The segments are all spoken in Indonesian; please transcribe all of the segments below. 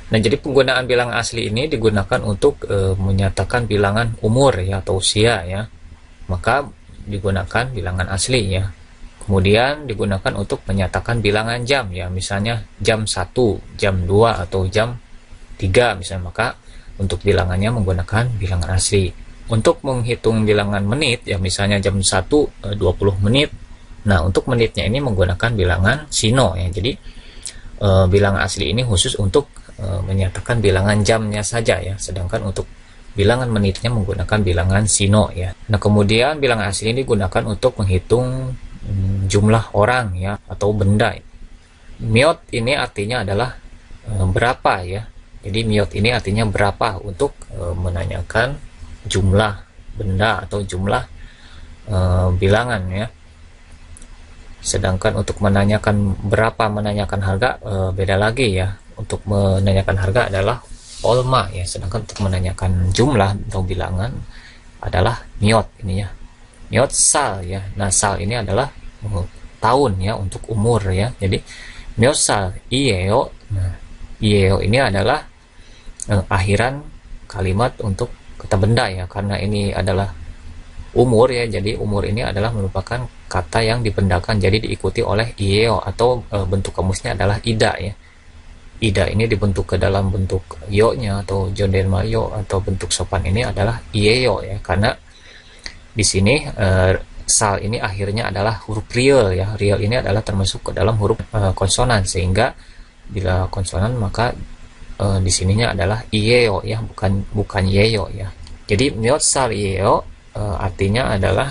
Nah, jadi penggunaan bilangan asli ini digunakan untuk menyatakan bilangan umur ya atau usia ya. Maka digunakan bilangan asli ya. Kemudian digunakan untuk menyatakan bilangan jam ya, misalnya jam 1, jam 2 atau jam 3 misalnya, maka untuk bilangannya menggunakan bilangan asli. Untuk menghitung bilangan menit ya, misalnya jam 1 20 menit. Nah, untuk menitnya ini menggunakan bilangan sino ya. Jadi bilangan asli ini khusus untuk menyatakan bilangan jamnya saja ya, sedangkan untuk bilangan menitnya menggunakan bilangan sino ya. Nah, kemudian bilangan asli ini digunakan untuk menghitung jumlah orang ya atau benda. Miot ini artinya adalah berapa ya. Jadi miot ini artinya berapa untuk menanyakan jumlah benda atau jumlah bilangan ya. Sedangkan untuk menanyakan berapa, menanyakan harga beda lagi ya. Untuk menanyakan harga adalah olma ya, sedangkan untuk menanyakan jumlah atau bilangan adalah miot ini ya. Miot sal ya. Nah, sal ini adalah tahun ya untuk umur ya. Jadi miot sal ieo. Nah, ieo ini adalah akhiran kalimat untuk kata benda ya, karena ini adalah umur ya. Jadi umur ini adalah merupakan kata yang dibendakan, jadi diikuti oleh ieo atau bentuk kamusnya adalah ida ya. Ida ini dibentuk ke dalam bentuk yo-nya atau jonderma yo, atau bentuk sopan ini adalah ieo ya, karena di sini sal ini akhirnya adalah huruf real ya. Real ini adalah termasuk ke dalam huruf konsonan, sehingga bila konsonan maka di sininya adalah ieo ya, bukan yeo ya. Jadi miot sal ieo artinya adalah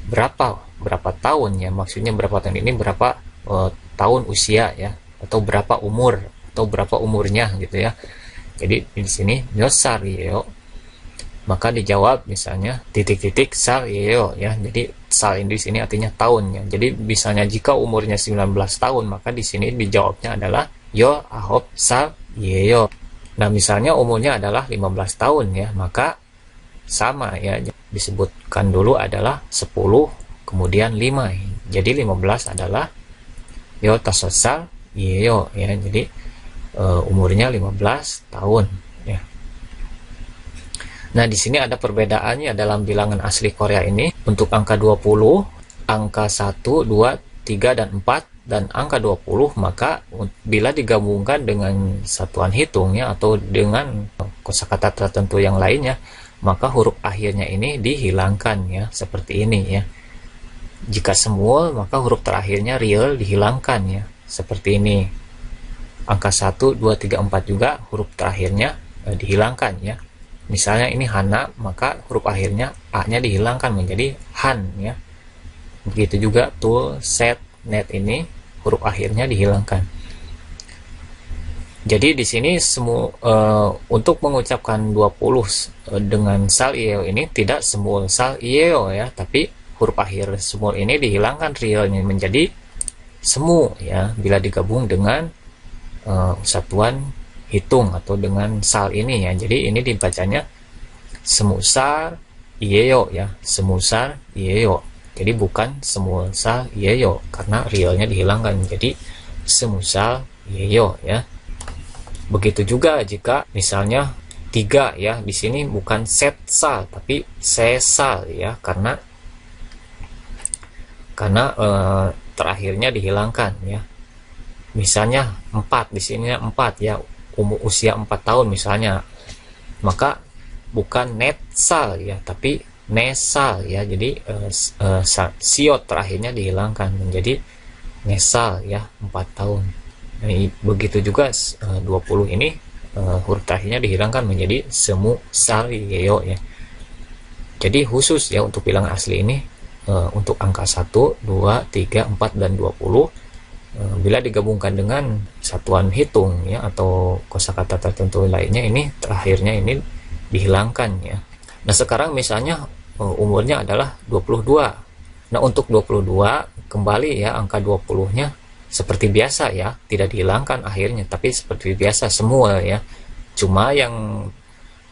berapa tahun ya, maksudnya berapa tahun ini berapa tahun usia ya, atau berapa umur atau berapa umurnya gitu ya. Jadi di sini miot sal ieo, maka dijawab misalnya titik-titik sal ieo ya. Jadi sal ini di sini artinya tahun ya. Jadi misalnya jika umurnya 19 tahun, maka di sini dijawabnya adalah yo ahop sal ieo. Nah, misalnya umurnya adalah 15 tahun ya, maka sama ya, disebutkan dulu adalah 10 kemudian 5. Jadi 15 adalah yo tasosal ieo ya. Jadi umurnya 15 tahun ya. Nah, di sini ada perbedaannya dalam bilangan asli Korea ini. Untuk angka 20, angka 1, 2, 3 dan 4 dan angka 20, maka bila digabungkan dengan satuan hitungnya atau dengan kosakata tertentu yang lainnya, maka huruf akhirnya ini dihilangkan ya, seperti ini ya. Jika semul, maka huruf terakhirnya real dihilangkan ya, seperti ini. Angka 1, 2, 3, 4 juga huruf terakhirnya dihilangkan ya. Misalnya ini hana, maka huruf akhirnya a-nya dihilangkan menjadi han ya. Begitu juga tul, set, net ini huruf akhirnya dihilangkan. Jadi di sini untuk mengucapkan 20 dengan sal ieo ini tidak semul sal ieo ya, tapi huruf akhir semul ini dihilangkan realnya menjadi semu ya bila digabung dengan satuan hitung atau dengan sal ini ya. Jadi ini dibacanya semusar ieo ya, semusar ieo. Jadi bukan semusal ieo karena realnya dihilangkan menjadi semusal ieo ya. Begitu juga jika misalnya 3 ya, di sini bukan set sal tapi sesal ya, karena terakhirnya dihilangkan ya. Misalnya 4, di sini 4 ya, usia 4 tahun misalnya, maka bukan netsal ya tapi nesal ya. Jadi siot terakhirnya dihilangkan menjadi nesal ya, 4 tahun. Nah, begitu juga 20 ini huruf terakhirnya dihilangkan menjadi semu sal yeo ya. Jadi khusus ya untuk bilangan asli ini untuk angka 1, 2, 3, 4 dan 20 bila digabungkan dengan satuan hitung ya atau kosakata tertentu lainnya, ini terakhirnya ini dihilangkan ya. Nah, sekarang misalnya umurnya adalah 22. Nah, untuk 22 kembali ya, angka 20-nya seperti biasa ya, tidak dihilangkan akhirnya tapi seperti biasa semua ya. Cuma yang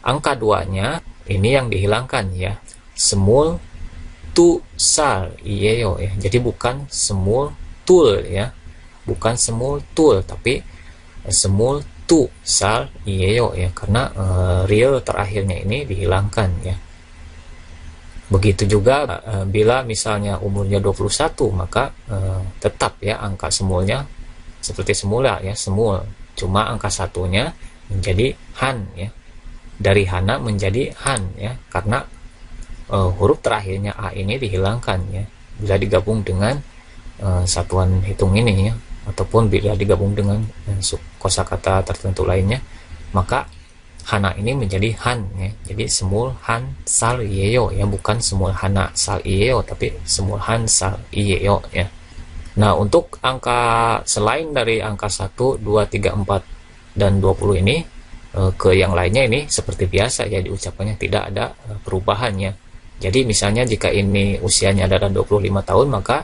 angka 2-nya ini yang dihilangkan ya. Semul tu sal ieo ya. Jadi bukan semul tul ya. Bukan semul tul tapi semul tu sal ieo ya, karena real terakhirnya ini dihilangkan ya. Begitu juga bila misalnya umurnya 21, maka tetap ya angka semulnya seperti semula ya, semul, cuma angka satunya menjadi han ya, dari hana menjadi han ya, karena huruf terakhirnya a ini dihilangkan ya bila digabung dengan satuan hitung ini ya, ataupun bila digabung dengan kosakata tertentu lainnya, maka hana ini menjadi han ya. Jadi semul han sal ieo ya, bukan semul hana sal ieo, tapi semul han sal ieo ya. Nah, untuk angka selain dari angka 1, 2, 3, 4 dan 20 ini ke yang lainnya ini seperti biasa ya diucapannya, tidak ada perubahannya. Jadi misalnya jika ini usianya adalah 25 tahun, maka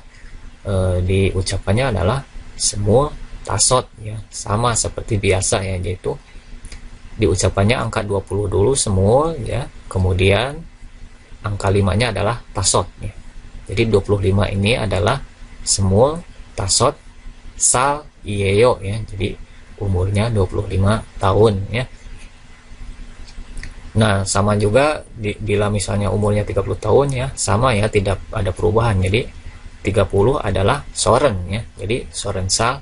diucapannya adalah semul tasot ya, sama seperti biasa ya, yaitu diucapannya angka 20 dulu semul ya, kemudian angka 5-nya adalah tasot ya. Jadi 25 ini adalah semul tasot sal ieo ya, jadi umurnya 25 tahun ya. Nah, sama juga bila misalnya umurnya 30 tahun ya, sama ya, tidak ada perubahan. Jadi 30 adalah soren ya, jadi soren sal